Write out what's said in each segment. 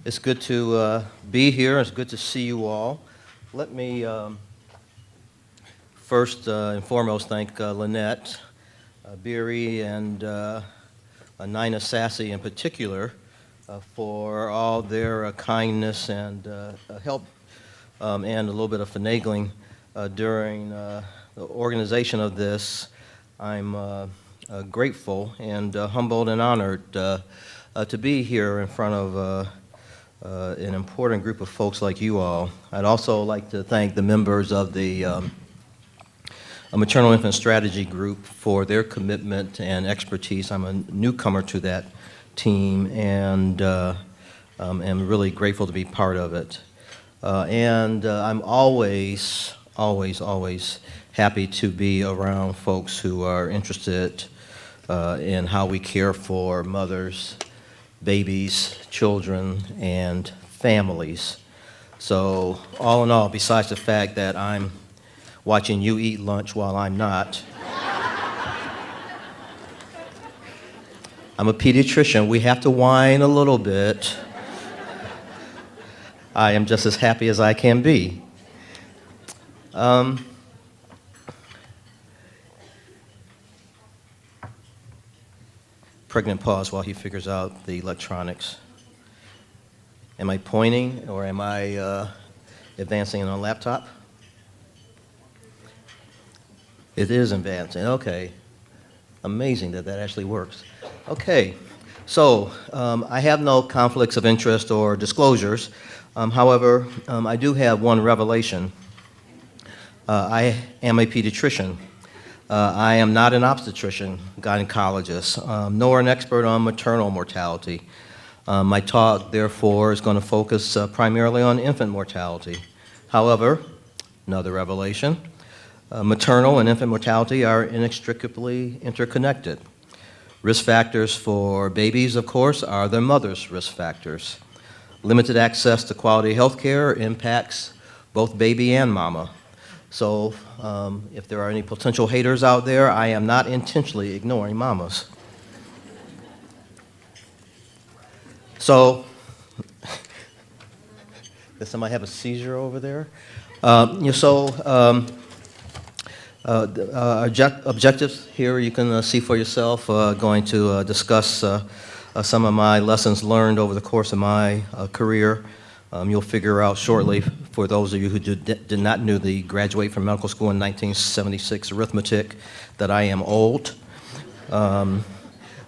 It's good to be here. It's good to see you all. Let me first and foremost thank Lynette Beery and Nina Sassy in particular for all their kindness and help and a little bit of finagling during the organization of this. I'm grateful and humbled and honored to be here in front of an important group of folks like you all. I'd also like to thank the members of the Maternal Infant Strategy Group for their commitment and expertise. I'm a newcomer to that team and am really grateful to be part of it. I'm always happy to be around folks who are interested in how we care for mothers, babies, children, and families. So all in all, besides the fact that I'm watching you eat lunch while I'm not, I'm a pediatrician. We have to whine a little bit. I am just as happy as I can be. Pregnant pause while he figures out the electronics. Am I pointing or am I advancing on a laptop? It is advancing, okay. Amazing that that actually works. Okay, so I have no conflicts of interest or disclosures. However, I do have one revelation. I am a pediatrician. I am not an obstetrician, gynecologist, nor an expert on maternal mortality. My talk, therefore, is going to focus primarily on infant mortality. However, another revelation, maternal and infant mortality are inextricably interconnected. Risk factors for babies, of course, are their mother's risk factors. Limited access to quality health care impacts both baby and mama. So if there are any potential haters out there, I am not intentionally ignoring mamas. So, does somebody have a seizure over there? Objectives here you can see for yourself. Going to discuss some of my lessons learned over the course of my career. You'll figure out shortly, for those of you who did not newly graduate from medical school in 1976 arithmetic, that I am old. Going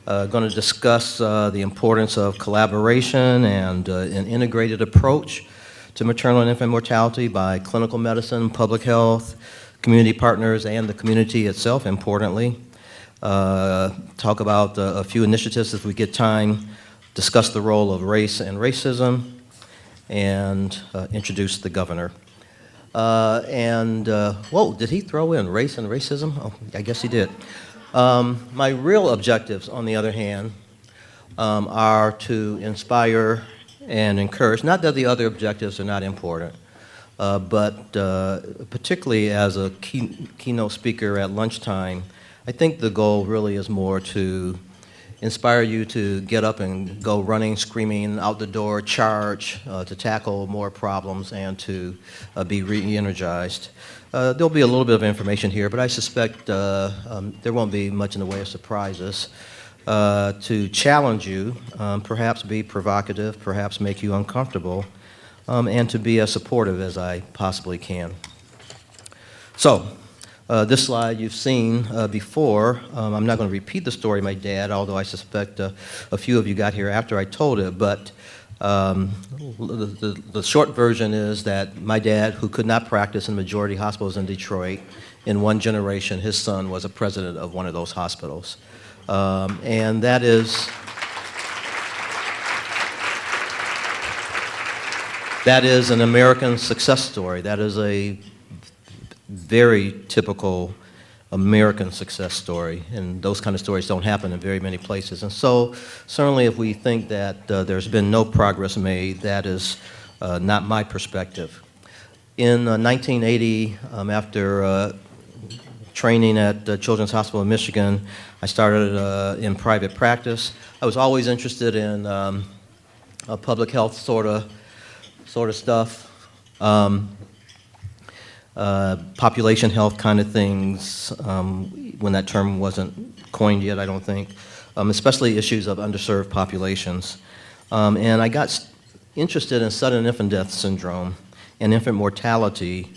to discuss the importance of collaboration and an integrated approach to maternal and infant mortality by clinical medicine, public health, community partners, and the community itself, importantly. Talk about a few initiatives if we get time, discuss the role of race and racism, and introduce the governor. Whoa, did he throw in race and racism? Oh, I guess he did. My real objectives, on the other hand, are to inspire and encourage. Not that the other objectives are not important, but particularly as a keynote speaker at lunchtime, I think the goal really is more to inspire you to get up and go running, screaming, out the door, charge, to tackle more problems and to be re-energized. There'll be a little bit of information here, but I suspect there won't be much in the way of surprises. To challenge you, perhaps be provocative, perhaps make you uncomfortable, and to be as supportive as I possibly can. So, this slide you've seen before. I'm not going to repeat the story of my dad, although I suspect a few of you got here after I told it, but the short version is that my dad, who could not practice in majority hospitals in Detroit, in one generation, his son was a president of one of those hospitals. And that is an American success story. That is a very typical American success story, and those kind of stories don't happen in very many places. And so certainly if we think that there's been no progress made, that is not my perspective. In 1980, after training at Children's Hospital of Michigan, I started in private practice. I was always interested in public health sort of stuff, population health kind of things, when that term wasn't coined yet, I don't think, especially issues of underserved populations. And I got interested in sudden infant death syndrome and infant mortality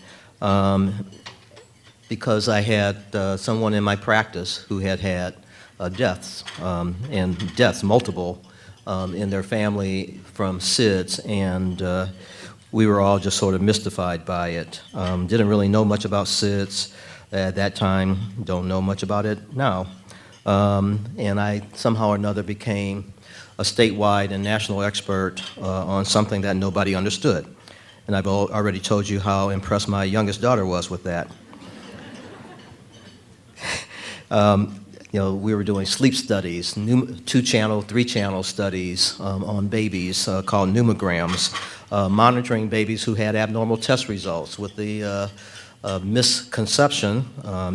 because I had someone in my practice who had deaths, and deaths, multiple, in their family from SIDS, and we were all just sort of mystified by it. Didn't really know much about SIDS at that time, don't know much about it now. And I somehow or another became a statewide and national expert on something that nobody understood. And I've already told you how impressed my youngest daughter was with that. We were doing sleep studies, 2-channel, 3-channel studies on babies called pneumograms, monitoring babies who had abnormal test results with the misconception,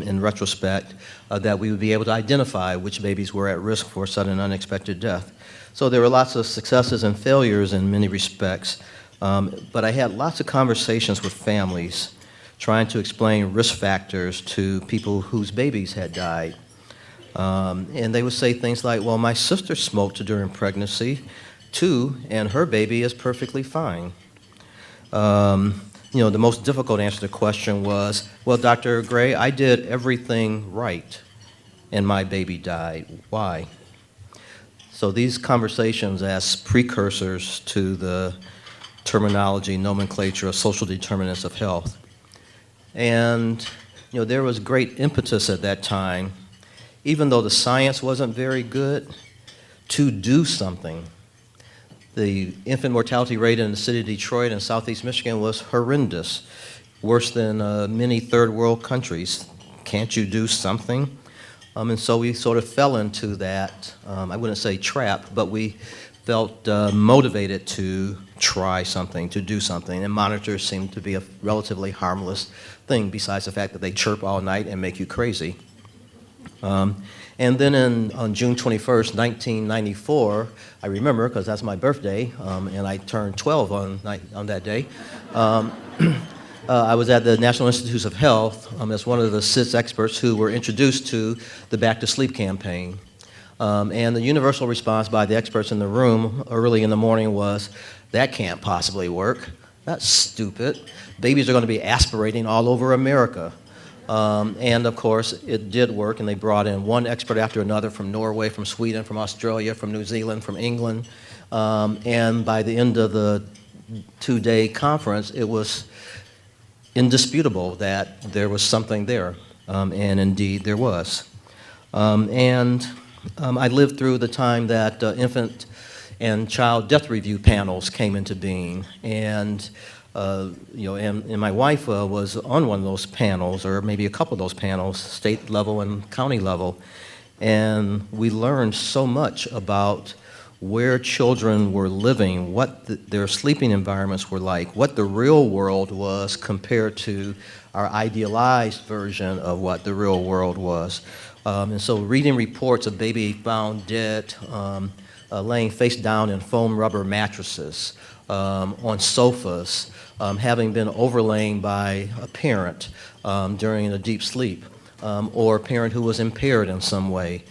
in retrospect, that we would be able to identify which babies were at risk for sudden unexpected death. So there were lots of successes and failures in many respects, but I had lots of conversations with families trying to explain risk factors to people whose babies had died. And they would say things like, well, my sister smoked during pregnancy, too, and her baby is perfectly fine. The most difficult answer to the question was, well, Dr. Gray, I did everything right, and my baby died. Why? So these conversations as precursors to the terminology, nomenclature of social determinants of health. And there was great impetus at that time, even though the science wasn't very good, to do something. The infant mortality rate in the city of Detroit and southeast Michigan was horrendous, worse than many third world countries. Can't you do something? And so we sort of fell into that, I wouldn't say trap, but we felt motivated to try something, to do something. And monitors seemed to be a relatively harmless thing, besides the fact that they chirp all night and make you crazy. And then on June 21st, 1994, I remember because that's my birthday, and I turned 12 on that day. I was at the National Institutes of Health as one of the SIDS experts who were introduced to the Back to Sleep campaign. And the universal response by the experts in the room early in the morning was, that can't possibly work. That's stupid. Babies are going to be aspirating all over America. And of course, it did work, and they brought in one expert after another from Norway, from Sweden, from Australia, from New Zealand, from England. And by the end of the 2-day conference, it was indisputable that there was something there, and indeed there was. I lived through the time that infant and child death review panels came into being, and my wife was on one of those panels, or maybe a couple of those panels, state level and county level, and we learned so much about where children were living, what their sleeping environments were like, what the real world was compared to our idealized version of what the real world was. And so reading reports of baby found dead, laying face down in foam rubber mattresses, on sofas, having been overlain by a parent during a deep sleep, or a parent who was impaired in some way.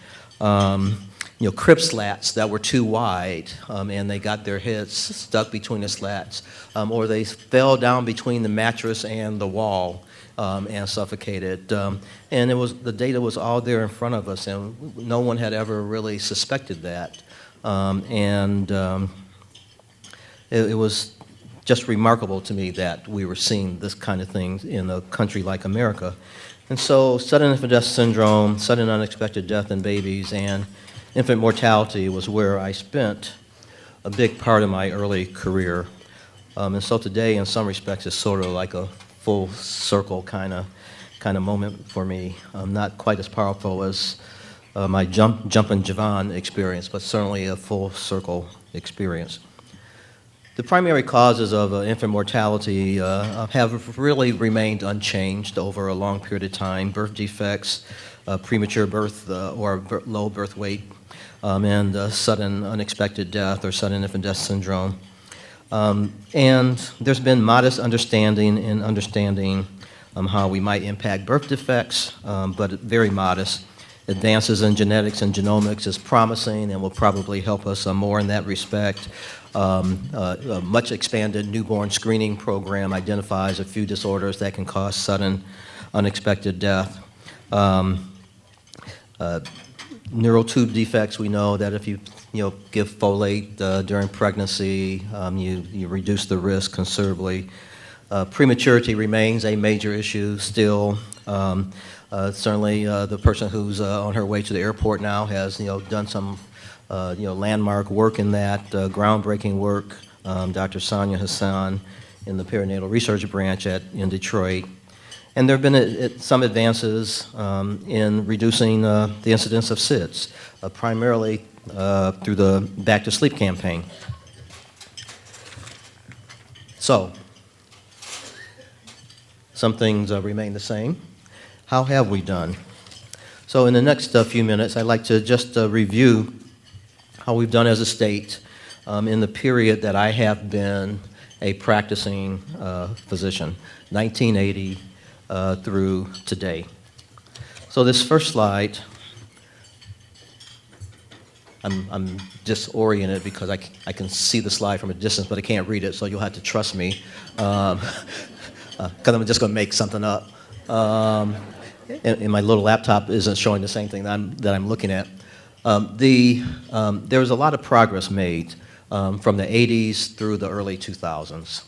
Crib slats that were too wide, and they got their heads stuck between the slats, or they fell down between the mattress and the wall and suffocated. And the data was all there in front of us, and no one had ever really suspected that. It was just remarkable to me that we were seeing this kind of thing in a country like America. And so sudden infant death syndrome, sudden unexpected death in babies, and infant mortality was where I spent a big part of my early career. And so today, in some respects, is sort of like a full circle kind of moment for me. Not quite as powerful as my Jumpin' Javon experience, but certainly a full circle experience. The primary causes of infant mortality have really remained unchanged over a long period of time. Birth defects, premature birth or low birth weight, and sudden unexpected death or sudden infant death syndrome. And there's been modest understanding in understanding how we might impact birth defects, but very modest. Advances in genetics and genomics is promising and will probably help us more in that respect. A much expanded newborn screening program identifies a few disorders that can cause sudden unexpected death. Neural tube defects, we know that if you give folate during pregnancy, you reduce the risk considerably. Prematurity remains a major issue still. Certainly, the person who's on her way to the airport now has done some landmark work in that, groundbreaking work. Dr. Sonia Hassan in the perinatal research branch in Detroit. And there have been some advances in reducing the incidence of SIDS, primarily through the Back to Sleep campaign. So, some things remain the same. How have we done? So in the next few minutes, I'd like to just review how we've done as a state in the period that I have been a practicing physician, 1980 through today. So this first slide, I'm disoriented because I can see the slide from a distance, but I can't read it, so you'll have to trust me, because I'm just going to make something up. And my little laptop isn't showing the same thing that I'm looking at. There was a lot of progress made from the 80s through the early 2000s.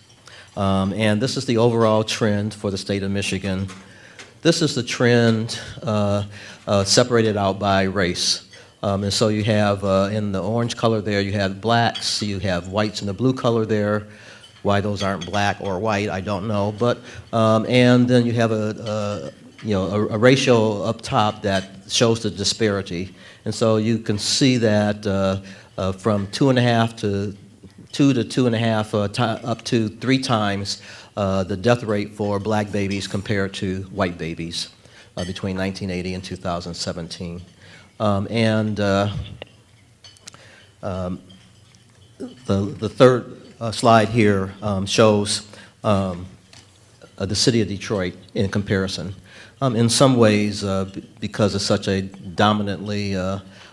And this is the overall trend for the state of Michigan. This is the trend separated out by race. And so you have in the orange color there, you have blacks, you have whites in the blue color there. Why those aren't black or white, I don't know. But and then you have a ratio up top that shows the disparity. And so you can see that from 2.5 to 2 to 2.5 up to 3 times the death rate for black babies compared to white babies between 1980 and 2017. The third slide here shows the city of Detroit in comparison. In some ways, because it's such a dominantly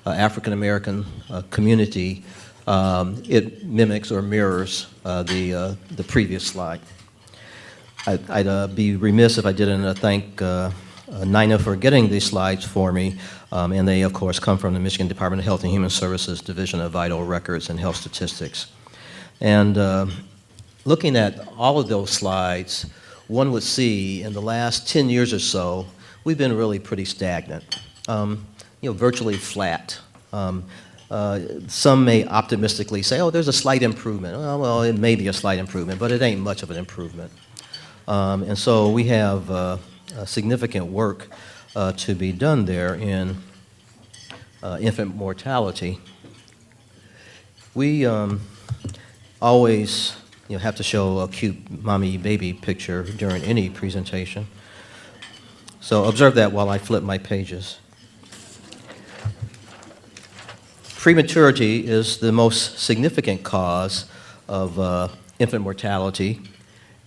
African-American community, it mimics or mirrors the previous slide. I'd be remiss if I didn't thank Nina for getting these slides for me, and they, of course, come from the Michigan Department of Health and Human Services Division of Vital Records and Health Statistics. And looking at all of those slides, one would see in the last 10 years or so, we've been really pretty stagnant, virtually flat. Some may optimistically say, oh, there's a slight improvement. Well, it may be a slight improvement, but it ain't much of an improvement. And so we have significant work to be done there in infant mortality. We always have to show a cute mommy-baby picture during any presentation. So observe that while I flip my pages. Prematurity is the most significant cause of infant mortality,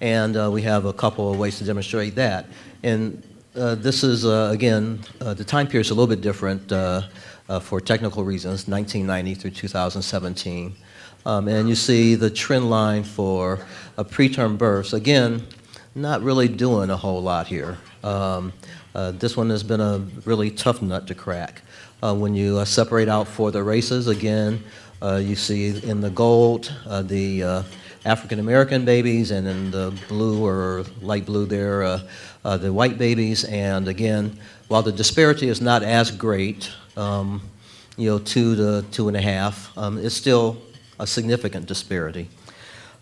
and we have a couple of ways to demonstrate that. And this is, again, the time period is a little bit different for technical reasons, 1990 through 2017. And you see the trend line for preterm births. Again, not really doing a whole lot here. This one has been a really tough nut to crack. When you separate out for the races, again, you see in the gold the African American babies, and in the blue or light blue there, the white babies. And again, while the disparity is not as great, 2 to 2.5, it's still a significant disparity.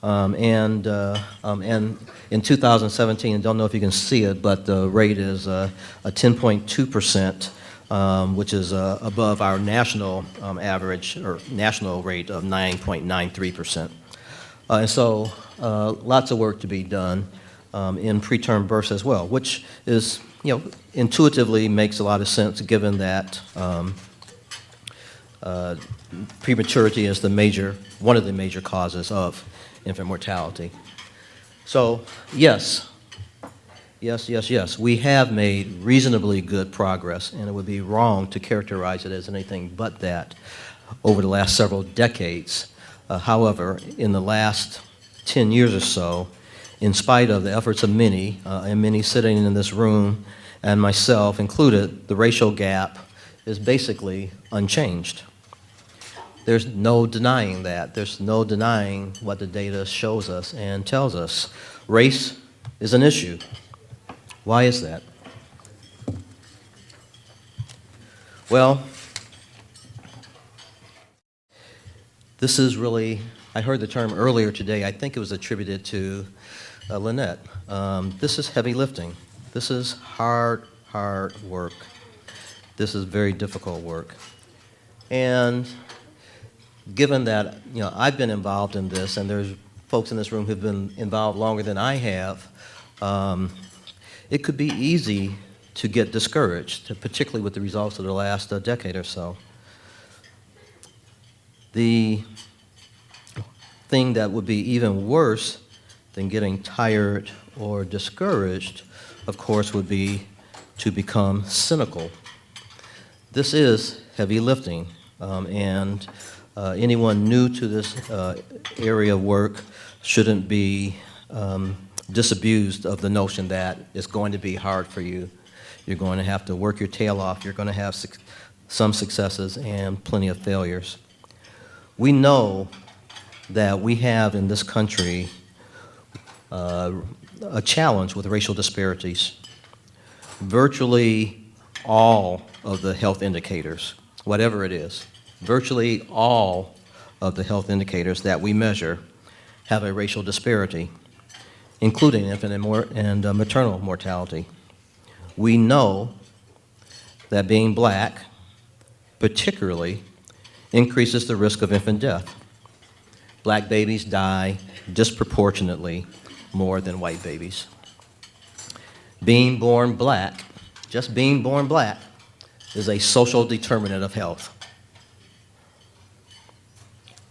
And in 2017, I don't know if you can see it, but the rate is a 10.2%, which is above our national average or national rate of 9.93%. And so lots of work to be done in preterm births as well, which is, intuitively makes a lot of sense given that prematurity is one of the major causes of infant mortality. So, yes, we have made reasonably good progress, and it would be wrong to characterize it as anything but that over the last several decades. However, in the last 10 years or so, in spite of the efforts of many, and many sitting in this room, and myself included, the racial gap is basically unchanged. There's no denying that. There's no denying what the data shows us and tells us. Race is an issue. Why is that? Well, this is really, I heard the term earlier today, I think it was attributed to Lynette. This is heavy lifting. This is hard work. This is very difficult work. And given that, I've been involved in this, and there's folks in this room who've been involved longer than I have, it could be easy to get discouraged, particularly with the results of the last decade or so. The thing that would be even worse than getting tired or discouraged, of course, would be to become cynical. This is heavy lifting, and anyone new to this area of work shouldn't be disabused of the notion that it's going to be hard for you. You're going to have to work your tail off. You're going to have some successes and plenty of failures. We know that we have in this country a challenge with racial disparities. Virtually all of the health indicators, whatever it is, virtually all of the health indicators that we measure have a racial disparity, including infant and maternal mortality. We know that being black particularly increases the risk of infant death. Black babies die disproportionately more than white babies. Being born black, just being born black, is a social determinant of health.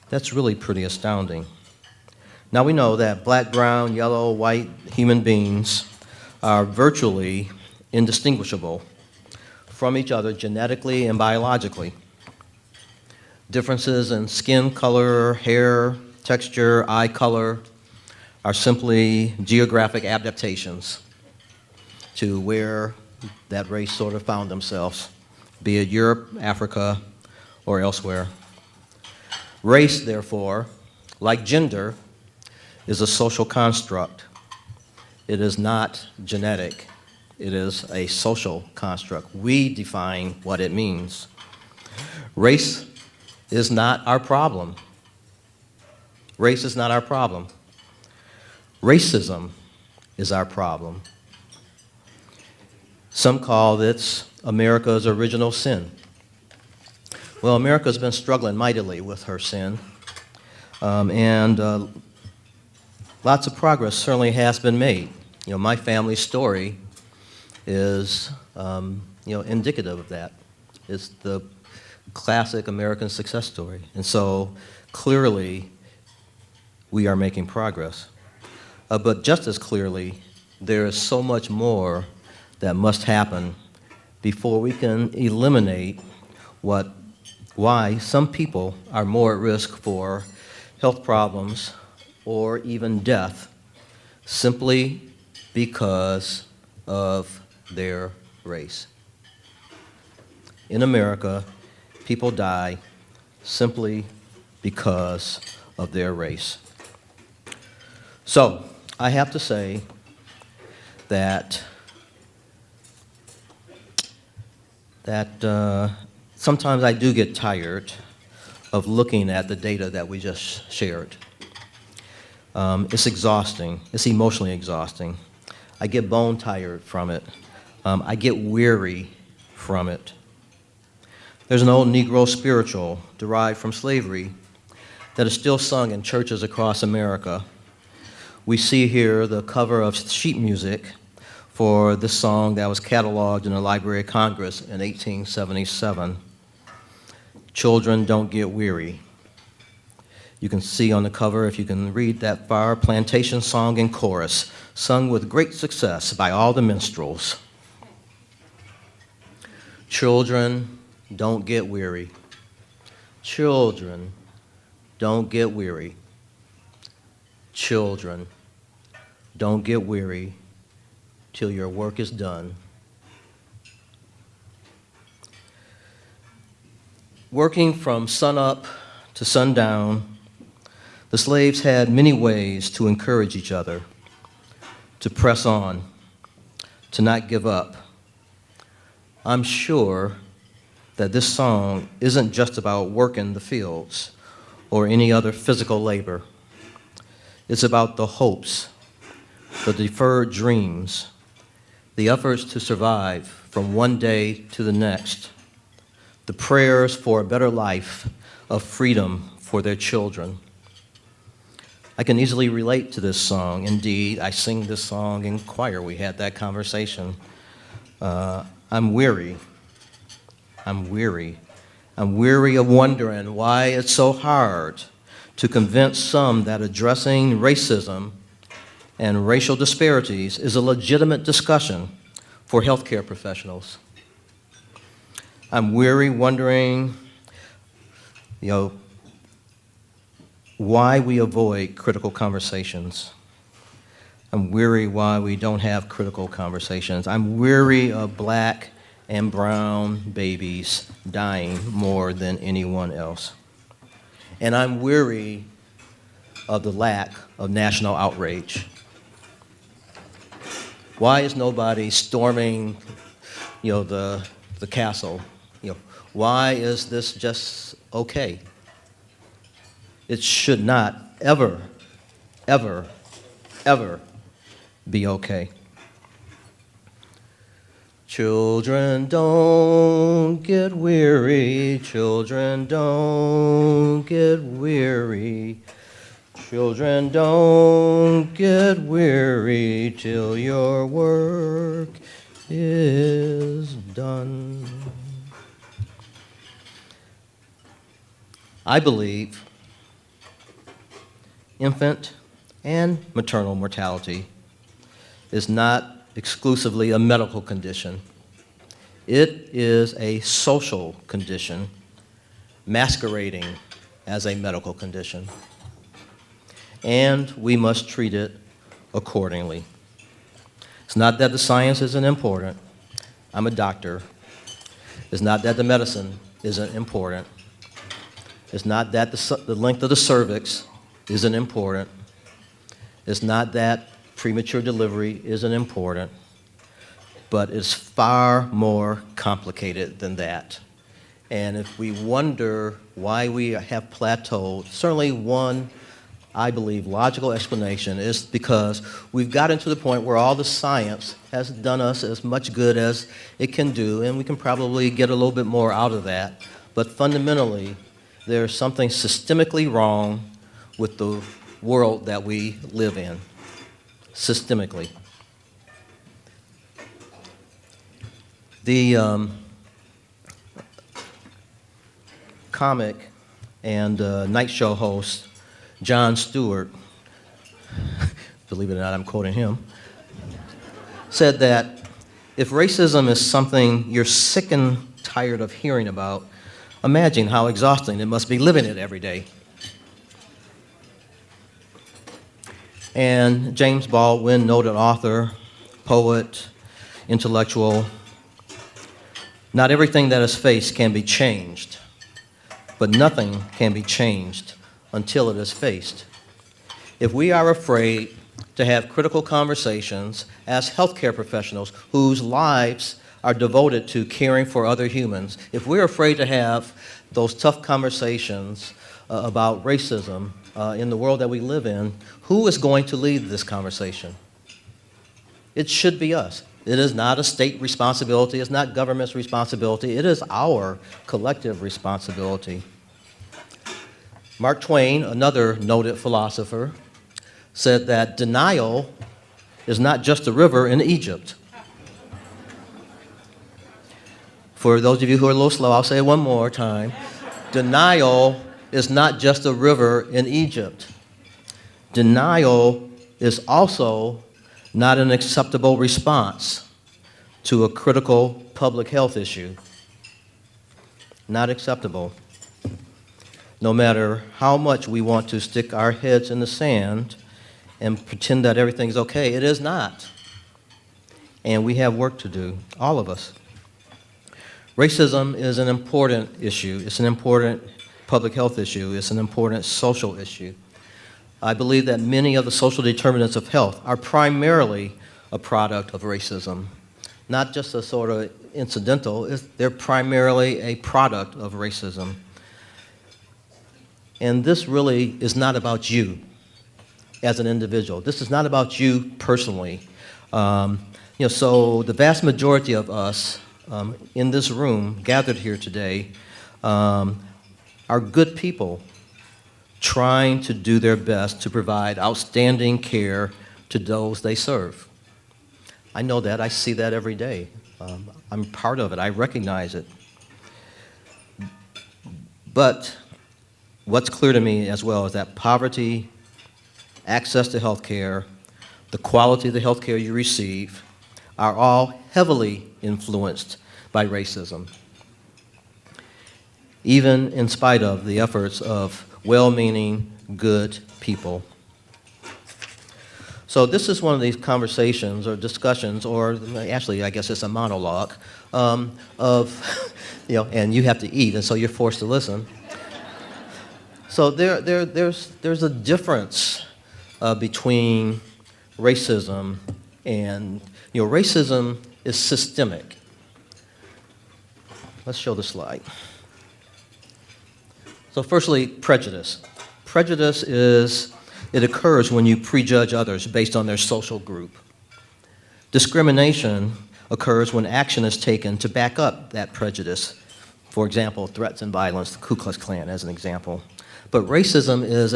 That's really pretty astounding. Now we know that black, brown, yellow, white human beings are virtually indistinguishable from each other genetically and biologically. Differences in skin color, hair, texture, eye color are simply geographic adaptations to where that race sort of found themselves, be it Europe, Africa, or elsewhere. Race, therefore, like gender, is a social construct. It is not genetic. It is a social construct. We define what it means. Race is not our problem. Race is not our problem. Racism is our problem. Some call this America's original sin. Well, America's been struggling mightily with her sin, and lots of progress certainly has been made. My family's story is, indicative of that. It's the classic American success story, and so clearly we are making progress. But just as clearly, there is so much more that must happen before we can eliminate why some people are more at risk for health problems or even death simply because of their race. In America, people die simply because of their race. So, I have to say that sometimes I do get tired of looking at the data that we just shared. It's exhausting. It's emotionally exhausting. I get bone tired from it. I get weary from it. There's an old Negro spiritual derived from slavery that is still sung in churches across America. We see here the cover of sheet music for this song that was cataloged in the Library of Congress in 1877. Children Don't Get Weary. You can see on the cover, if you can read that far, plantation song in chorus, sung with great success by all the minstrels. Children don't get weary. Children don't get weary. Children don't get weary till your work is done. Working from sunup to sundown, the slaves had many ways to encourage each other, to press on, to not give up. I'm sure that this song isn't just about working the fields or any other physical labor. It's about the hopes, the deferred dreams, the efforts to survive from one day to the next, the prayers for a better life of freedom for their children. I can easily relate to this song. Indeed, I sing this song in choir. We had that conversation. I'm weary. I'm weary. I'm weary of wondering why it's so hard to convince some that addressing racism and racial disparities is a legitimate discussion for healthcare professionals. I'm weary wondering, why we avoid critical conversations. I'm weary why we don't have critical conversations. I'm weary of black and brown babies dying more than anyone else. And I'm weary of the lack of national outrage. Why is nobody storming, the castle? Why is this just okay? It should not ever, ever, ever be okay. Children don't get weary, children don't get weary. Children don't get weary till your work is done. I believe infant and maternal mortality is not exclusively a medical condition. It is a social condition masquerading as a medical condition. And we must treat it accordingly. It's not that the science isn't important. I'm a doctor. It's not that the medicine isn't important. It's not that the length of the cervix isn't important. It's not that premature delivery isn't important, but it's far more complicated than that. And if we wonder why we have plateaued, certainly one, I believe, logical explanation is because we've gotten to the point where all the science has done us as much good as it can do, and we can probably get a little bit more out of that. But fundamentally, there's something systemically wrong with the world that we live in, systemically. The comic and night show host, Jon Stewart, believe it or not, I'm quoting him, said that if racism is something you're sick and tired of hearing about, imagine how exhausting it must be living it every day. And James Baldwin, noted author, poet, intellectual, not everything that is faced can be changed, but nothing can be changed until it is faced. If we are afraid to have critical conversations as healthcare professionals whose lives are devoted to caring for other humans, if we're afraid to have those tough conversations about racism in the world that we live in, who is going to lead this conversation? It should be us. It is not a state responsibility. It's not government's responsibility. It is our collective responsibility. Mark Twain, another noted philosopher, said that denial is not just a river in Egypt. For those of you who are a little slow, I'll say it one more time. Denial is not just a river in Egypt. Denial is also not an acceptable response to a critical public health issue. Not acceptable. No matter how much we want to stick our heads in the sand and pretend that everything's okay, it is not. And we have work to do, all of us. Racism is an important issue. It's an important public health issue. It's an important social issue. I believe that many of the social determinants of health are primarily a product of racism. Not just a sort of incidental, they're primarily a product of racism. And this really is not about you as an individual. This is not about you personally. So the vast majority of us in this room gathered here today are good people trying to do their best to provide outstanding care to those they serve. I know that. I see that every day. I'm part of it. I recognize it. But what's clear to me as well is that poverty, access to health care, the quality of the health care you receive are all heavily influenced by racism, even in spite of the efforts of well-meaning, good people. So this is one of these conversations or discussions, or actually I guess it's a monologue, of, and you have to eat, and so you're forced to listen. So there's a difference between racism and, racism is systemic. Let's show the slide. So firstly, prejudice. Prejudice it occurs when you prejudge others based on their social group. Discrimination occurs when action is taken to back up that prejudice. For example, threats and violence, the Ku Klux Klan as an example. But racism is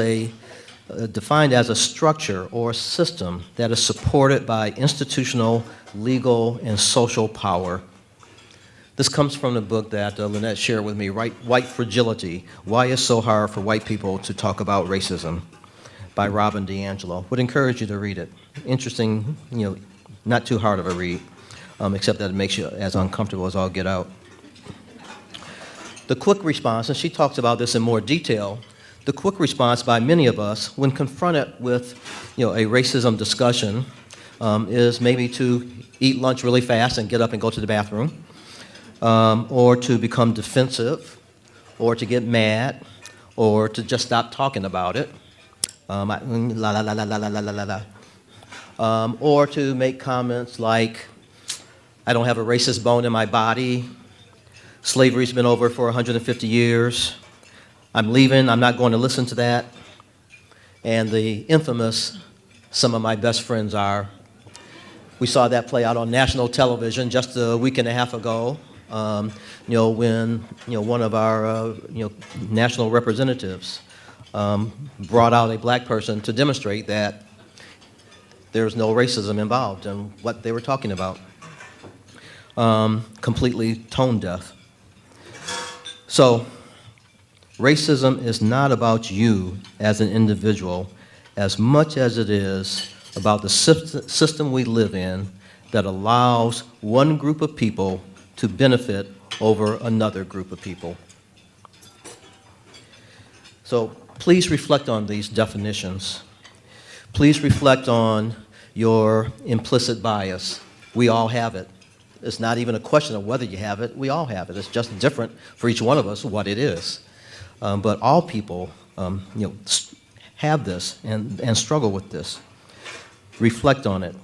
defined as a structure or system that is supported by institutional, legal, and social power. This comes from the book that Lynette shared with me, White Fragility, Why It's So Hard for White People to Talk About Racism, by Robin DiAngelo. Would encourage you to read it. Interesting, not too hard of a read, except that it makes you as uncomfortable as all get out. The quick response, and she talks about this in more detail, the quick response by many of us when confronted with a racism discussion is maybe to eat lunch really fast and get up and go to the bathroom, or to become defensive, or to get mad, or to just stop talking about it, or to make comments like, I don't have a racist bone in my body, slavery's been over for 150 years, I'm leaving, I'm not going to listen to that, and the infamous, some of my best friends are. We saw that play out on national television just a week and a half ago, when one of our national representatives brought out a black person to demonstrate that there's no racism involved in what they were talking about. Completely tone deaf. So, racism is not about you as an individual as much as it is about the system we live in that allows one group of people to benefit over another group of people. So please reflect on these definitions. Please reflect on your implicit bias. We all have it. It's not even a question of whether you have it. We all have it. It's just different for each one of us what it is. But all people have this and struggle with this. Reflect on it.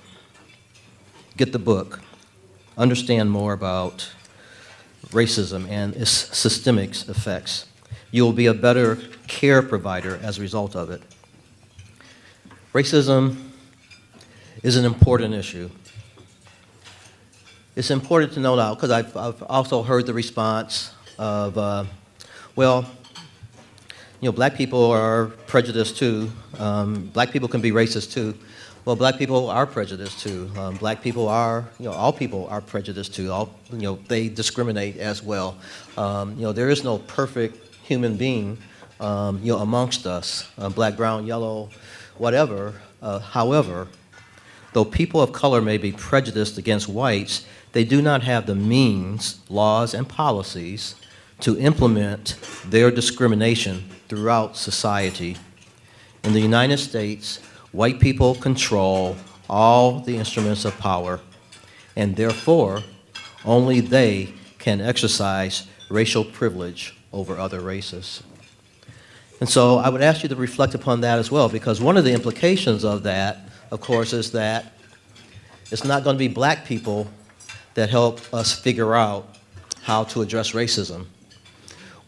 Get the book. Understand more about racism and its systemic effects. You will be a better care provider as a result of it. Racism is an important issue. It's important to know now, because I've also heard the response of, black people are prejudiced too. Black people can be racist too. Well, black people are prejudiced too. Black people are, all people are prejudiced too. They discriminate as well. There is no perfect human being, amongst us, black, brown, yellow, whatever. However, though people of color may be prejudiced against whites, they do not have the means, laws, and policies to implement their discrimination throughout society. In the United States, white people control all the instruments of power, and therefore, only they can exercise racial privilege over other races. And so I would ask you to reflect upon that as well, because one of the implications of that, of course, is that it's not going to be black people that help us figure out how to address racism.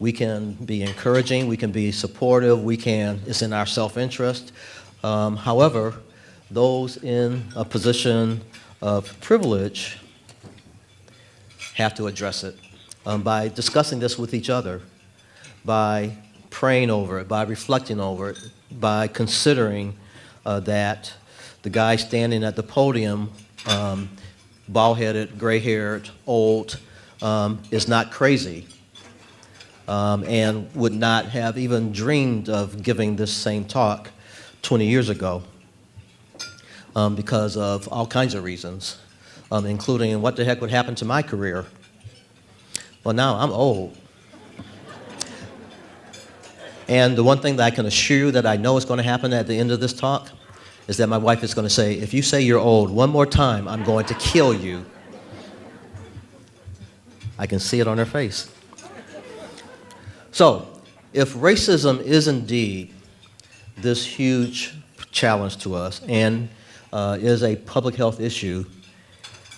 We can be encouraging, we can be supportive, it's in our self-interest. However, those in a position of privilege have to address it by discussing this with each other, by praying over it, by reflecting over it, by considering that the guy standing at the podium, bald-headed, gray-haired, old, is not crazy, and would not have even dreamed of giving this same talk 20 years ago because of all kinds of reasons, including what the heck would happen to my career. Well, now I'm old. And the one thing that I can assure you that I know is going to happen at the end of this talk is that my wife is going to say, if you say you're old one more time, I'm going to kill you. I can see it on her face. So, if racism is indeed this huge challenge to us and is a public health issue,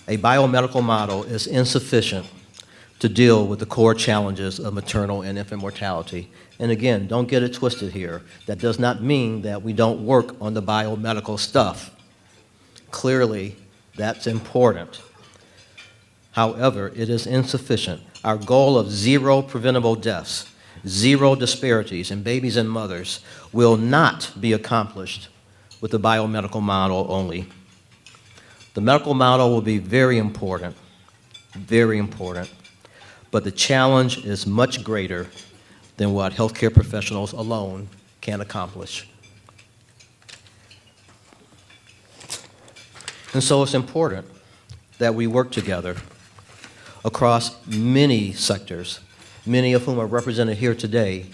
a biomedical model is insufficient to deal with the core challenges of maternal and infant mortality. And again, don't get it twisted here. That does not mean that we don't work on the biomedical stuff. Clearly, that's important. However, it is insufficient. Our goal of 0 preventable deaths, 0 disparities in babies and mothers will not be accomplished with the biomedical model only. The medical model will be very important, but the challenge is much greater than what healthcare professionals alone can accomplish. And so it's important that we work together across many sectors, many of whom are represented here today,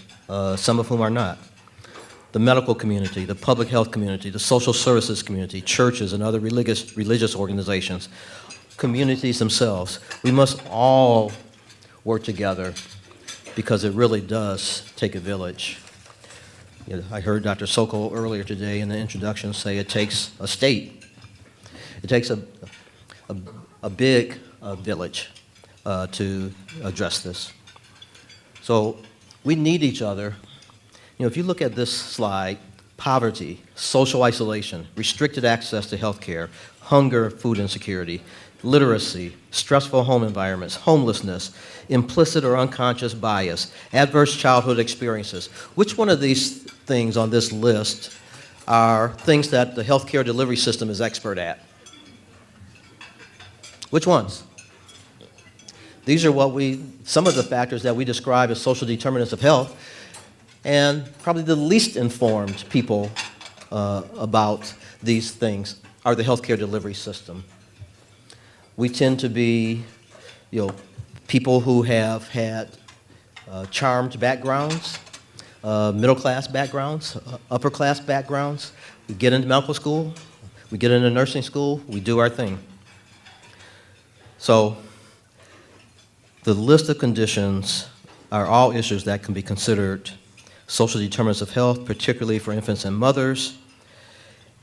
some of whom are not. The medical community, the public health community, the social services community, churches and other religious organizations, communities themselves. We must all work together because it really does take a village. I heard Dr. Sokol earlier today in the introduction say it takes a state. It takes a big village to address this. So we need each other. If you look at this slide, poverty, social isolation, restricted access to health care, hunger, food insecurity, literacy, stressful home environments, homelessness, implicit or unconscious bias, adverse childhood experiences. Which one of these things on this list are things that the healthcare delivery system is expert at? Which ones? These are some of the factors that we describe as social determinants of health, and probably the least informed people about these things are the healthcare delivery system. We tend to be, people who have had charmed backgrounds, middle-class backgrounds, upper-class backgrounds. We get into medical school, we get into nursing school, we do our thing. So the list of conditions are all issues that can be considered social determinants of health, particularly for infants and mothers,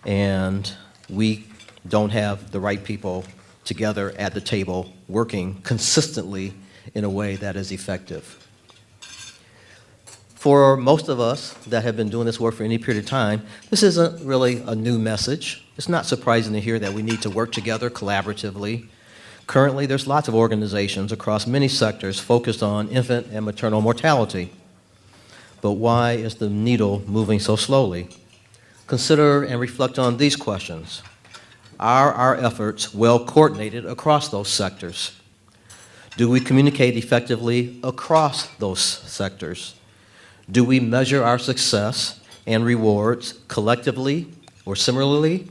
and we don't have the right people together at the table working consistently in a way that is effective. For most of us that have been doing this work for any period of time, this isn't really a new message. It's not surprising to hear that we need to work together collaboratively. Currently, there's lots of organizations across many sectors focused on infant and maternal mortality. But why is the needle moving so slowly? Consider and reflect on these questions. Are our efforts well coordinated across those sectors? Do we communicate effectively across those sectors? Do we measure our success and rewards collectively or similarly?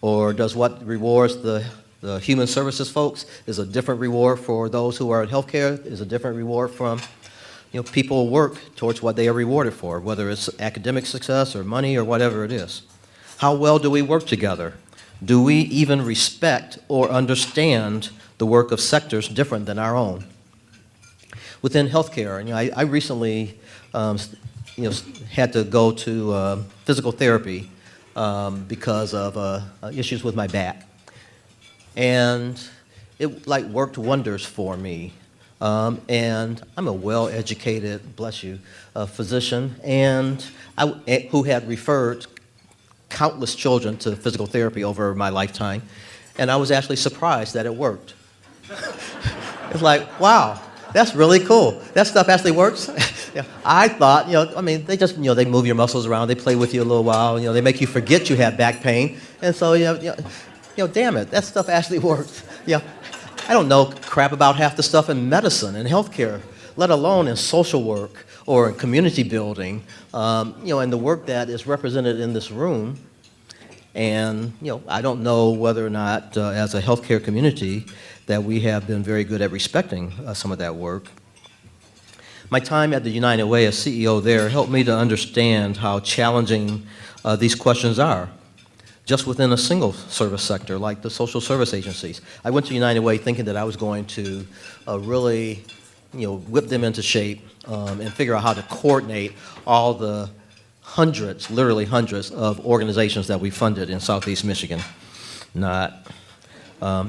Or does what rewards the human services folks is a different reward for those who are in healthcare, is a different reward from people who work towards what they are rewarded for, whether it's academic success or money or whatever it is? How well do we work together? Do we even respect or understand the work of sectors different than our own? Within healthcare, I recently had to go to physical therapy because of issues with my back. And it worked wonders for me. And I'm a well-educated, bless you, physician, and who had referred countless children to physical therapy over my lifetime, and I was actually surprised that it worked. It's like, wow, that's really cool. That stuff actually works. I thought, they just, they move your muscles around, they play with you a little while, they make you forget you have back pain, and so, damn it, that stuff actually works. I don't know crap about half the stuff in medicine and healthcare, let alone in social work or in community building, and the work that is represented in this room. And, I don't know whether or not, as a healthcare community, that we have been very good at respecting some of that work. My time at the United Way as CEO there helped me to understand how challenging these questions are, just within a single service sector, like the social service agencies. I went to United Way thinking that I was going to really, whip them into shape and figure out how to coordinate all the hundreds, literally hundreds, of organizations that we funded in Southeast Michigan. Not.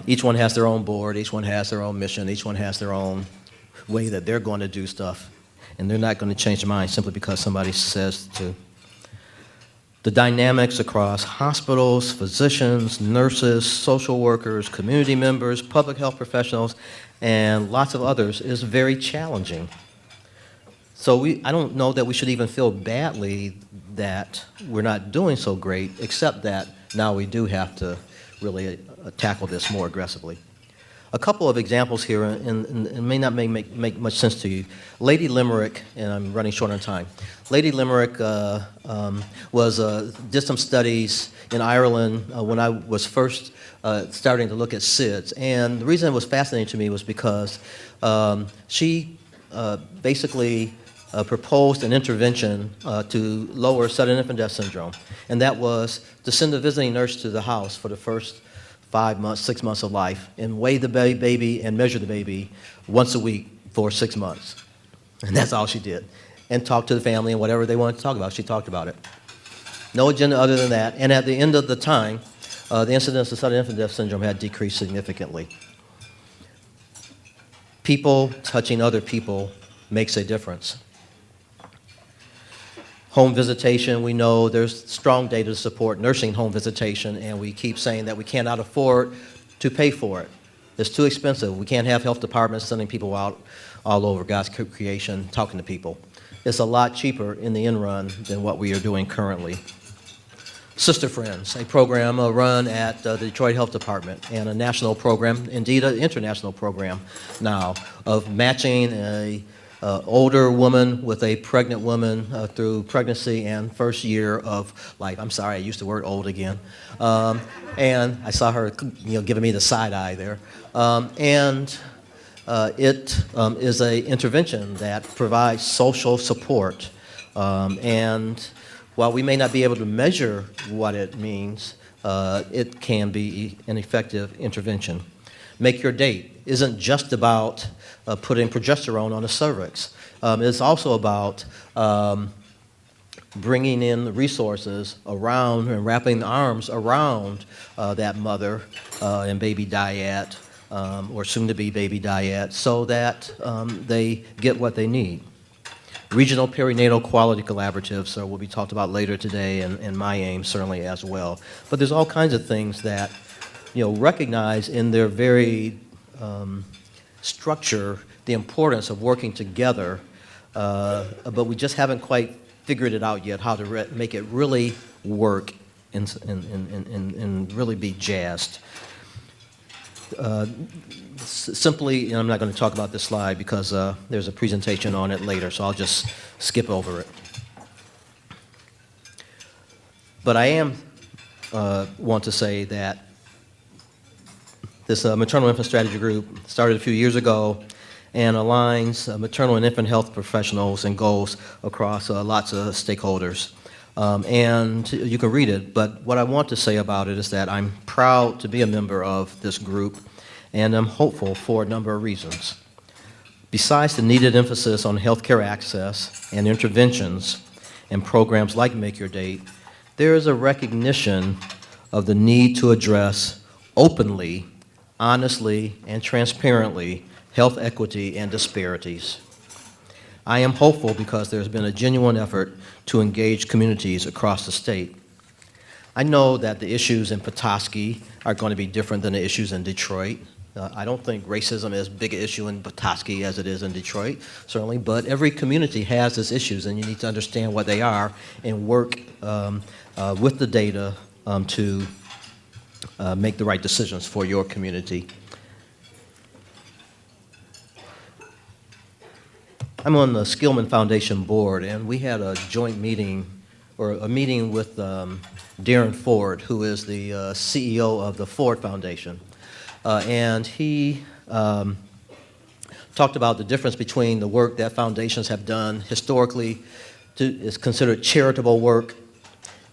Each one has their own board, each one has their own mission, each one has their own way that they're going to do stuff, and they're not going to change their mind simply because somebody says to. The dynamics across hospitals, physicians, nurses, social workers, community members, public health professionals, and lots of others is very challenging. So I don't know that we should even feel badly that we're not doing so great, except that now we do have to really tackle this more aggressively. A couple of examples here, and it may not make much sense to you. Lady Limerick, and I'm running short on time. Lady Limerick did some studies in Ireland when I was first starting to look at SIDS. And the reason it was fascinating to me was because she basically proposed an intervention to lower sudden infant death syndrome. And that was to send a visiting nurse to the house for the first 5 months, 6 months of life, and weigh the baby and measure the baby once a week for 6 months. And that's all she did. And talk to the family and whatever they wanted to talk about, she talked about it. No agenda other than that. And at the end of the time, the incidence of sudden infant death syndrome had decreased significantly. People touching other people makes a difference. Home visitation, we know there's strong data to support nursing home visitation, and we keep saying that we cannot afford to pay for it. It's too expensive. We can't have health departments sending people out all over God's creation talking to people. It's a lot cheaper in the end run than what we are doing currently. Sister Friends, a program run at the Detroit Health Department, and a national program, indeed an international program now, of matching a older woman with a pregnant woman through pregnancy and first year of life. I'm sorry, I used the word old again. And I saw her giving me the side eye there. It is an intervention that provides social support. And while we may not be able to measure what it means, it can be an effective intervention. Make Your Date isn't just about putting progesterone on the cervix. It's also about bringing in the resources around and wrapping the arms around that mother and baby dyad, or soon-to-be baby dyad, so that they get what they need. Regional perinatal quality collaboratives will be talked about later today, and my aim certainly as well. But there's all kinds of things that recognize in their very structure the importance of working together, but we just haven't quite figured it out yet how to make it really work and really be jazzed. Simply, and I'm not going to talk about this slide because there's a presentation on it later, so I'll just skip over it. But I am want to say that this maternal infant strategy group started a few years ago and aligns maternal and infant health professionals and goals across lots of stakeholders. And you can read it, but what I want to say about it is that I'm proud to be a member of this group, and I'm hopeful for a number of reasons. Besides the needed emphasis on healthcare access and interventions and programs like Make Your Date, there is a recognition of the need to address openly, honestly, and transparently health equity and disparities. I am hopeful because there's been a genuine effort to engage communities across the state. I know that the issues in Petoskey are going to be different than the issues in Detroit. I don't think racism is as big an issue in Petoskey as it is in Detroit, certainly, but every community has its issues, and you need to understand what they are and work with the data to make the right decisions for your community. I'm on the Skillman Foundation board, and we had a joint meeting, or a meeting with Darren Ford, who is the CEO of the Ford Foundation. And he talked about the difference between the work that foundations have done historically is considered charitable work,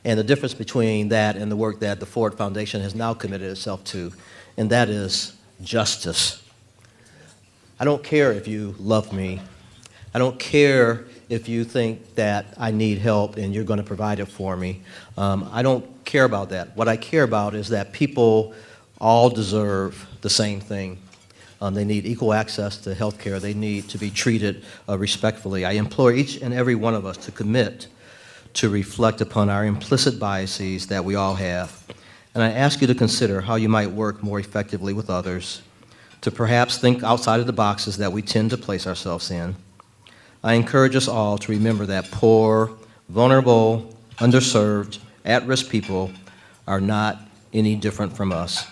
and the difference between that and the work that the Ford Foundation has now committed itself to, and that is justice. I don't care if you love me. I don't care if you think that I need help and you're going to provide it for me. I don't care about that. What I care about is that people all deserve the same thing. They need equal access to health care. They need to be treated respectfully. I implore each and every one of us to commit to reflect upon our implicit biases that we all have. And I ask you to consider how you might work more effectively with others, to perhaps think outside of the boxes that we tend to place ourselves in. I encourage us all to remember that poor, vulnerable, underserved, at-risk people are not any different from us.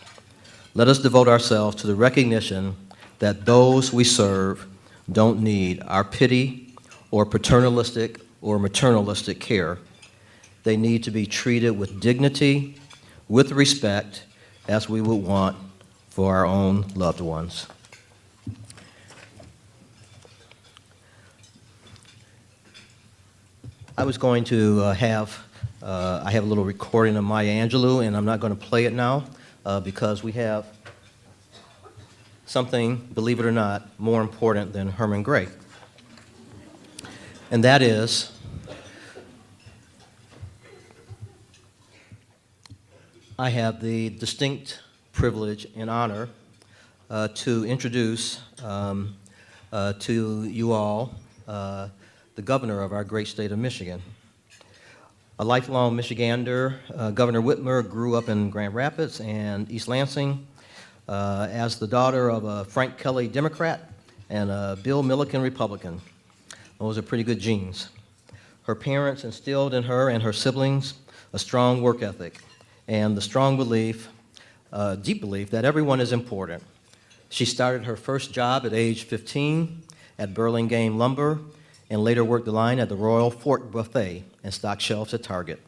Let us devote ourselves to the recognition that those we serve don't need our pity or paternalistic or maternalistic care. They need to be treated with dignity, with respect, as we would want for our own loved ones. I was going to I have a little recording of Maya Angelou, and I'm not going to play it now because we have something, believe it or not, more important than Herman Gray. And that is, I have the distinct privilege and honor to introduce to you all the governor of our great state of Michigan. A lifelong Michigander, Governor Whitmer grew up in Grand Rapids and East Lansing as the daughter of a Frank Kelly Democrat and a Bill Milliken Republican. Those are pretty good genes. Her parents instilled in her and her siblings a strong work ethic and the strong belief, deep belief, that everyone is important. She started her first job at age 15 at Burlingame Lumber and later worked the line at the Royal Fork Buffet and stocked shelves at Target.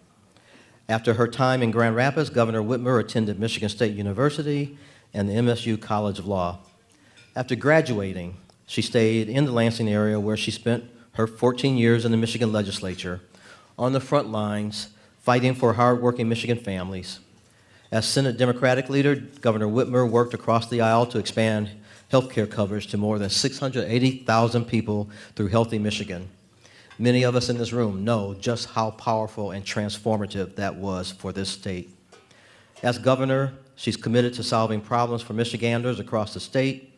After her time in Grand Rapids, Governor Whitmer attended Michigan State University and the MSU College of Law. After graduating, she stayed in the Lansing area where she spent her 14 years in the Michigan legislature on the front lines fighting for hardworking Michigan families. As Senate Democratic leader, Governor Whitmer worked across the aisle to expand health care coverage to more than 680,000 people through Healthy Michigan. Many of us in this room know just how powerful and transformative that was for this state. As governor, she's committed to solving problems for Michiganders across the state.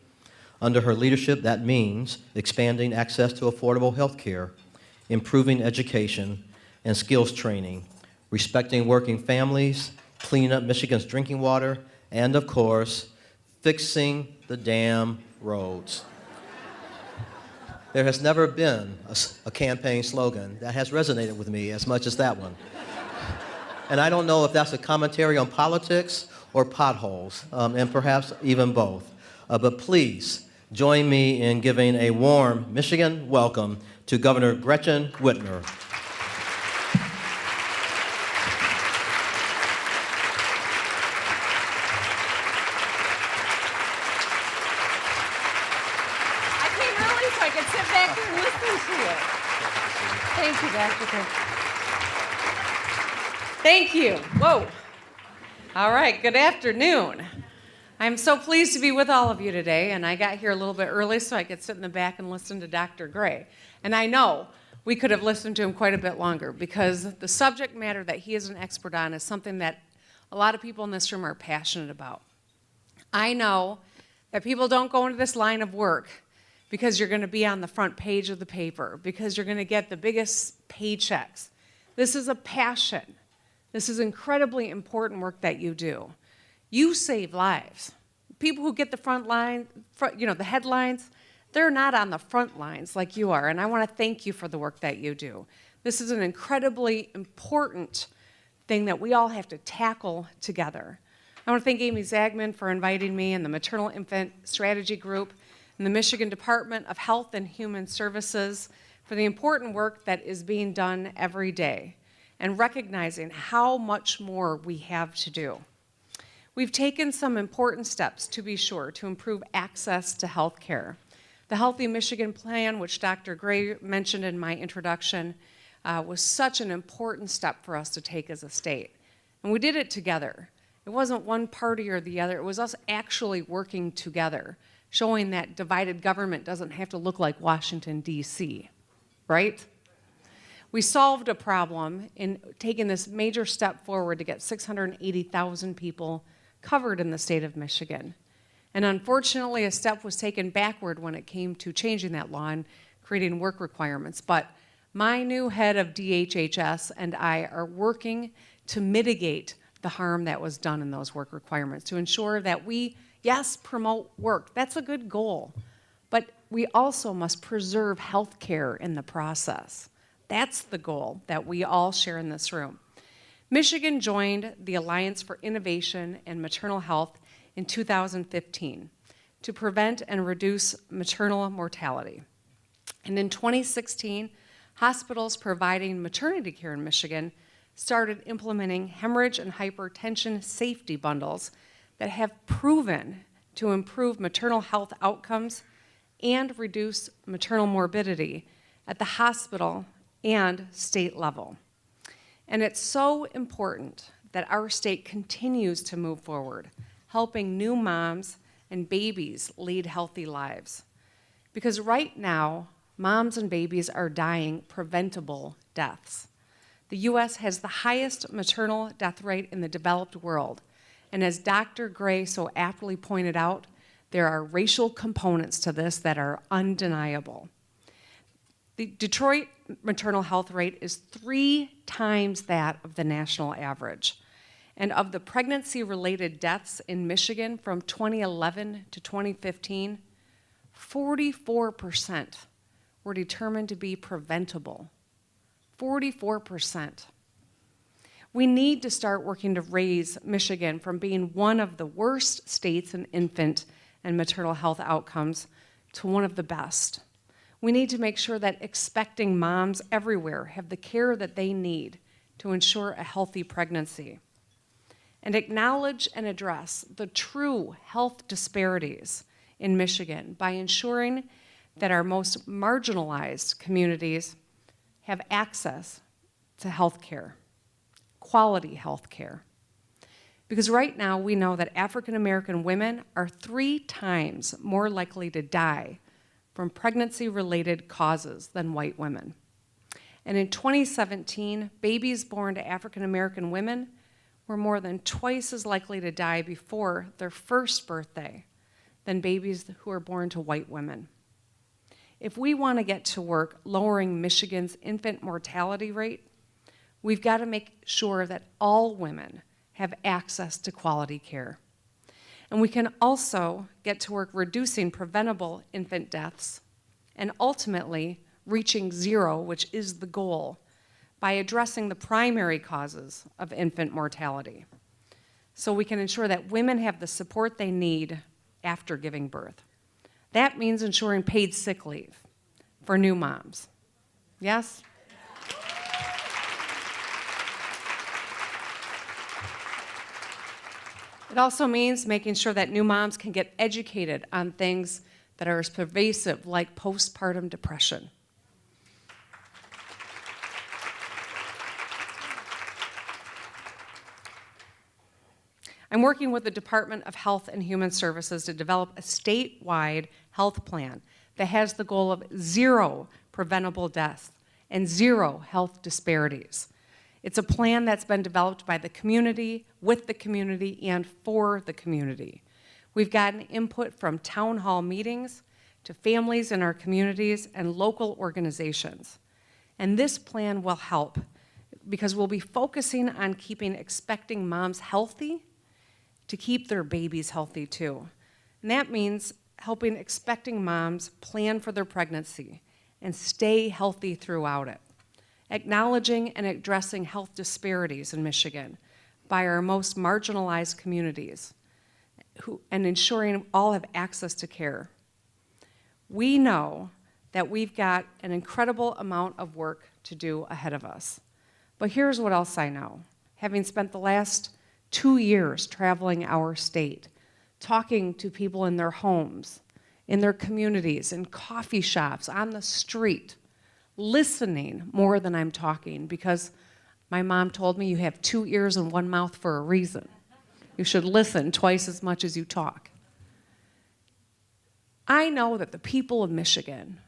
Under her leadership, that means expanding access to affordable health care, improving education and skills training, respecting working families, cleaning up Michigan's drinking water, and of course, fixing the damn roads. There has never been a campaign slogan that has resonated with me as much as that one. And I don't know if that's a commentary on politics or potholes, and perhaps even both. But please join me in giving a warm Michigan welcome to Governor Gretchen Whitmer. I came early so I could sit back here and listen to you. Thank you, Dr. Gray. Thank you. Whoa. All right, good afternoon. I'm so pleased to be with all of you today, and I got here a little bit early so I could sit in the back and listen to Dr. Gray. And I know we could have listened to him quite a bit longer because the subject matter that he is an expert on is something that a lot of people in this room are passionate about. I know that people don't go into this line of work because you're going to be on the front page of the paper, because you're going to get the biggest paychecks. This is a passion. This is incredibly important work that you do. You save lives. People who get the the headlines, they're not on the front lines like you are, and I want to thank you for the work that you do. This is an incredibly important thing that we all have to tackle together. I want to thank Amy Zagman for inviting me and the Maternal Infant Strategy Group and the Michigan Department of Health and Human Services for the important work that is being done every day and recognizing how much more we have to do. We've taken some important steps, to be sure, to improve access to health care. The Healthy Michigan Plan, which Dr. Gray mentioned in my introduction, was such an important step for us to take as a state. And we did it together. It wasn't one party or the other. It was us actually working together, showing that divided government doesn't have to look like Washington, D.C., right? We solved a problem in taking this major step forward to get 680,000 people covered in the state of Michigan. And unfortunately, a step was taken backward when it came to changing that law and creating work requirements. But my new head of DHHS and I are working to mitigate the harm that was done in those work requirements, to ensure that we, yes, promote work. That's a good goal. But we also must preserve health care in the process. That's the goal that we all share in this room. Michigan joined the Alliance for Innovation and Maternal Health in 2015 to prevent and reduce maternal mortality. And in 2016, hospitals providing maternity care in Michigan started implementing hemorrhage and hypertension safety bundles that have proven to improve maternal health outcomes and reduce maternal morbidity at the hospital and state level. And it's so important that our state continues to move forward, helping new moms and babies lead healthy lives. Because right now, moms and babies are dying preventable deaths. The U.S. has the highest maternal death rate in the developed world. And as Dr. Gray so aptly pointed out, there are racial components to this that are undeniable. The Detroit maternal health rate is 3 times that of the national average. And of the pregnancy-related deaths in Michigan from 2011 to 2015, 44% were determined to be preventable. 44%. We need to start working to raise Michigan from being one of the worst states in infant and maternal health outcomes to one of the best. We need to make sure that expecting moms everywhere have the care that they need to ensure a healthy pregnancy. And acknowledge and address the true health disparities in Michigan by ensuring that our most marginalized communities have access to health care, quality health care. Because right now we know that African American women are 3 times more likely to die from pregnancy-related causes than white women. And in 2017, babies born to African American women were more than twice as likely to die before their first birthday than babies who are born to white women. If we want to get to work lowering Michigan's infant mortality rate, we've got to make sure that all women have access to quality care. And we can also get to work reducing preventable infant deaths and ultimately reaching 0, which is the goal, by addressing the primary causes of infant mortality, so we can ensure that women have the support they need after giving birth. That means ensuring paid sick leave for new moms. Yes? It also means making sure that new moms can get educated on things that are as pervasive like postpartum depression. I'm working with the Department of Health and Human Services to develop a statewide health plan that has the goal of 0 preventable deaths and 0 health disparities. It's a plan that's been developed by the community, with the community, and for the community. We've gotten input from town hall meetings to families in our communities and local organizations. And this plan will help because we'll be focusing on keeping expecting moms healthy to keep their babies healthy too. And that means helping expecting moms plan for their pregnancy and stay healthy throughout it. Acknowledging and addressing health disparities in Michigan by our most marginalized communities and ensuring all have access to care. We know that we've got an incredible amount of work to do ahead of us. But here's what else I know. Having spent the last 2 years traveling our state, talking to people in their homes, in their communities, in coffee shops, on the street, listening more than I'm talking, because my mom told me you have 2 ears and 1 mouth for a reason. You should listen twice as much as you talk. I know that the people of Michigan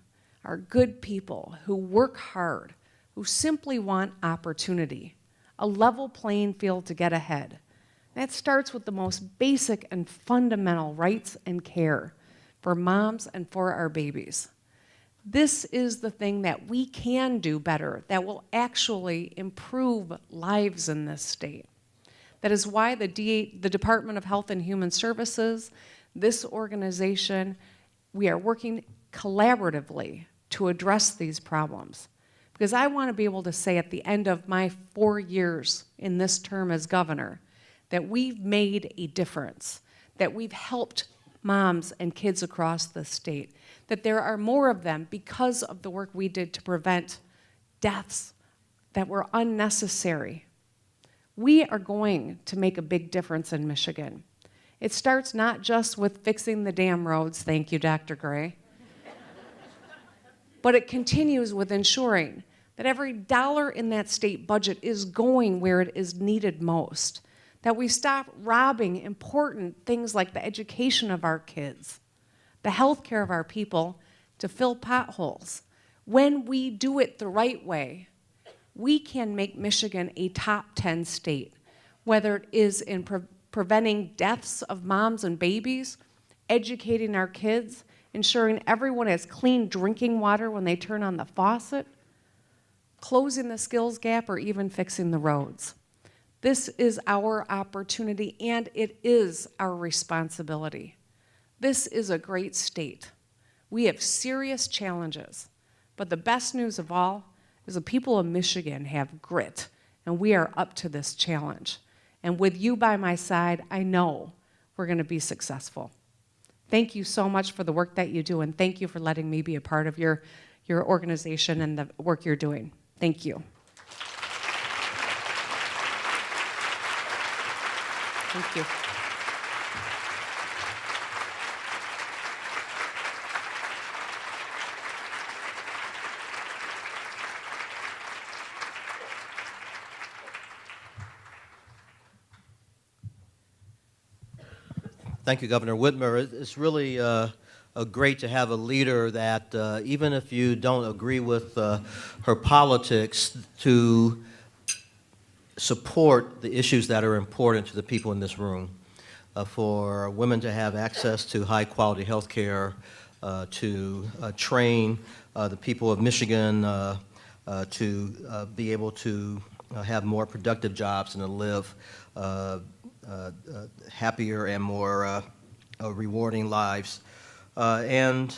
are good people who work hard, who simply want opportunity, a level playing field to get ahead. That starts with the most basic and fundamental rights and care for moms and for our babies. This is the thing that we can do better that will actually improve lives in this state. That is why the Department of Health and Human Services, this organization, we are working collaboratively to address these problems. Because I want to be able to say at the end of my 4 years in this term as governor that we've made a difference, that we've helped moms and kids across the state, that there are more of them because of the work we did to prevent deaths that were unnecessary. We are going to make a big difference in Michigan. It starts not just with fixing the damn roads, thank you, Dr. Gray, but it continues with ensuring that every dollar in that state budget is going where it is needed most, that we stop robbing important things like the education of our kids, the health care of our people, to fill potholes. When we do it the right way, we can make Michigan a top 10 state, whether it is in preventing deaths of moms and babies, educating our kids, ensuring everyone has clean drinking water when they turn on the faucet, closing the skills gap, or even fixing the roads. This is our opportunity, and it is our responsibility. This is a great state. We have serious challenges, but the best news of all is the people of Michigan have grit, and we are up to this challenge. And with you by my side, I know we're going to be successful. Thank you so much for the work that you do, and thank you for letting me be a part of your organization and the work you're doing. Thank you. Thank you. Thank you, Governor Whitmer. It's really great to have a leader that, even if you don't agree with her politics, to support the issues that are important to the people in this room, for women to have access to high-quality health care, to train the people of Michigan to be able to have more productive jobs and to live happier and more rewarding lives. And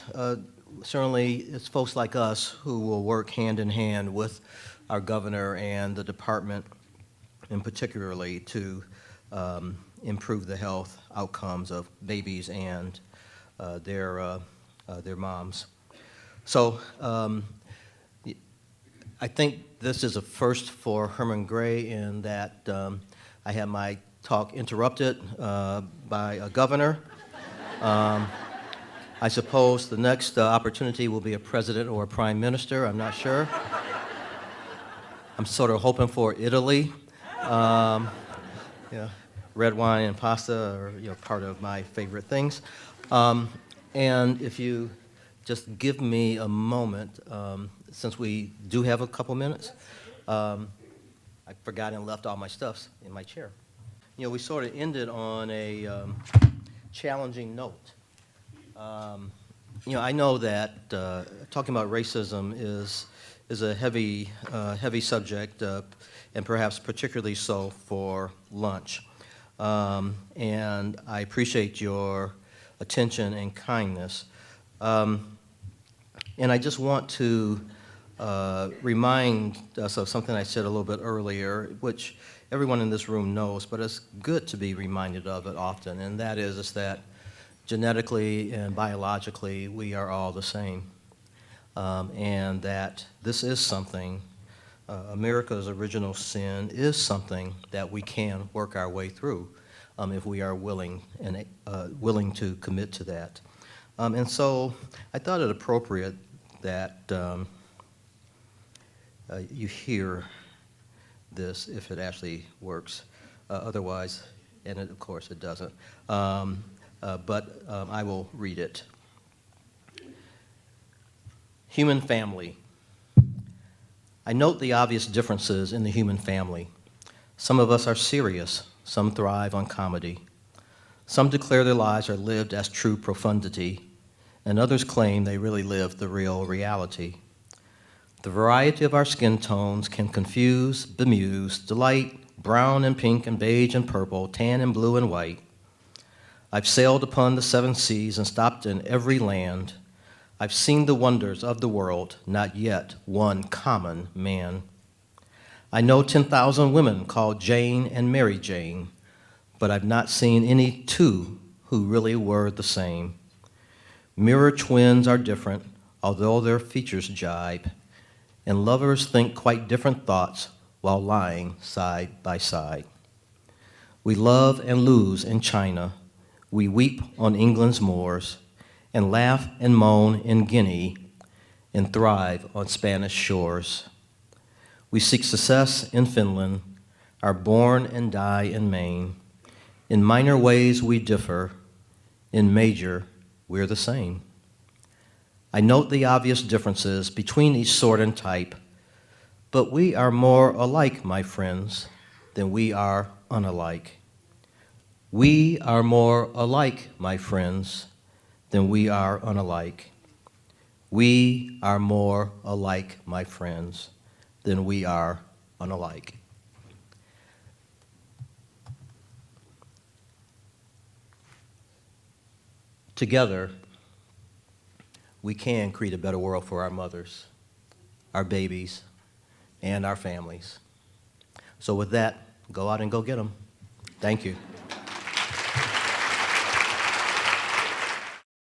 certainly it's folks like us who will work hand in hand with our governor and the department, in particularly, to improve the health outcomes of babies and their moms. So I think this is a first for Herman Gray in that I had my talk interrupted by a governor. I suppose the next opportunity will be a president or a prime minister. I'm not sure. I'm sort of hoping for Italy. Yeah, red wine and pasta are part of my favorite things. And if you just give me a moment, since we do have a couple minutes, I forgot and left all my stuffs in my chair. We sort of ended on a challenging note. I know that talking about racism is a heavy subject, and perhaps particularly so for lunch. And I appreciate your attention and kindness. And I just want to remind us of something I said a little bit earlier, which everyone in this room knows, but it's good to be reminded of it often, and that is that genetically and biologically we are all the same, and that this is something, America's original sin is something that we can work our way through if we are willing to commit to that. And so I thought it appropriate that you hear this if it actually works. Otherwise, and of course it doesn't. But I will read it. Human family. I note the obvious differences in the human family. Some of us are serious. Some thrive on comedy. Some declare their lives are lived as true profundity, and others claim they really live the real reality. The variety of our skin tones can confuse, bemuse, delight, brown and pink and beige and purple, tan and blue and white. I've sailed upon the 7 seas and stopped in every land. I've seen the wonders of the world, not yet one common man. I know 10,000 women called Jane and Mary Jane, but I've not seen any two who really were the same. Mirror twins are different, although their features jibe, and lovers think quite different thoughts while lying side by side. We love and lose in China. We weep on England's moors, and laugh and moan in Guinea, and thrive on Spanish shores. We seek success in Finland, are born and die in Maine. In minor ways we differ, in major we're the same. I note the obvious differences between each sort and type, but we are more alike, my friends, than we are unalike. We are more alike, my friends, than we are unalike. We are more alike, my friends, than we are unalike. Together, we can create a better world for our mothers, our babies, and our families. So with that, go out and go get them. Thank you.